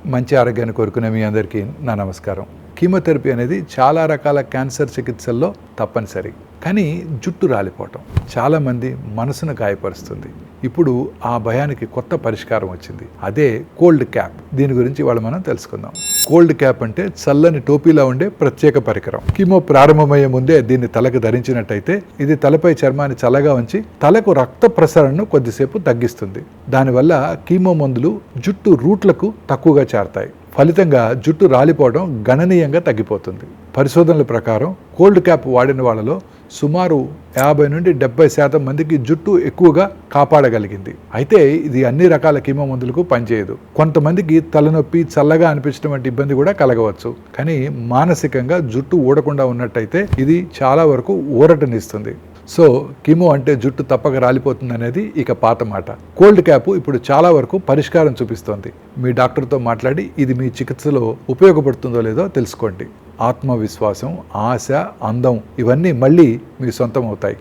మంచి ఆరోగ్యాన్ని కోరుకునే మీ అందరికీ నా నమస్కారం. కీమోథెరపీ అనేది చాలా రకాల క్యాన్సర్ చికిత్సల్లో తప్పనిసరి. కానీ జుట్టు రాలిపోవటం చాలామంది మనసును గాయపరుస్తుంది. ఇప్పుడు ఆ భయానికి కొత్త పరిష్కారం వచ్చింది. అదే కోల్డ్ క్యాప్. దీని గురించి ఇవాళ మనం తెలుసుకుందాం. కోల్డ్ క్యాప్ అంటే చల్లని టోపీలా ఉండే ప్రత్యేక పరికరం. కీమో ప్రారంభమయ్యే ముందే దీన్ని తలకు ధరించినట్టయితే ఇది తలపై చర్మాన్ని చల్లగా ఉంచి తలకు రక్త ప్రసరణను కొద్దిసేపు తగ్గిస్తుంది. దానివల్ల కీమో మందులు జుట్టు రూట్లకు తక్కువగా చేరతాయి. ఫలితంగా జుట్టు రాలిపోవడం గణనీయంగా తగ్గిపోతుంది. పరిశోధనల ప్రకారం కోల్డ్ క్యాప్ వాడిన వాళ్ళలో సుమారు 50 నుండి 70% మందికి జుట్టు ఎక్కువగా కాపాడగలిగింది. అయితే ఇది అన్ని రకాల కీమో మందులకు పనిచేయదు. కొంతమందికి తలనొప్పి, చల్లగా అనిపించడం వంటి ఇబ్బంది కూడా కలగవచ్చు. కానీ మానసికంగా జుట్టు ఊడకుండా ఉన్నట్టయితే ఇది చాలా వరకు ఊరటనిస్తుంది. సో కీమో అంటే జుట్టు తప్పక రాలిపోతుంది అనేది ఇక పాత మాట. కోల్డ్ క్యాప్ ఇప్పుడు చాలా వరకు పరిష్కారం చూపిస్తోంది. మీ డాక్టర్తో మాట్లాడి ఇది మీ చికిత్సలో ఉపయోగపడుతుందో లేదో తెలుసుకోండి. ఆత్మవిశ్వాసం, ఆశ, అందం ఇవన్నీ మళ్ళీ మీ సొంతం అవుతాయి.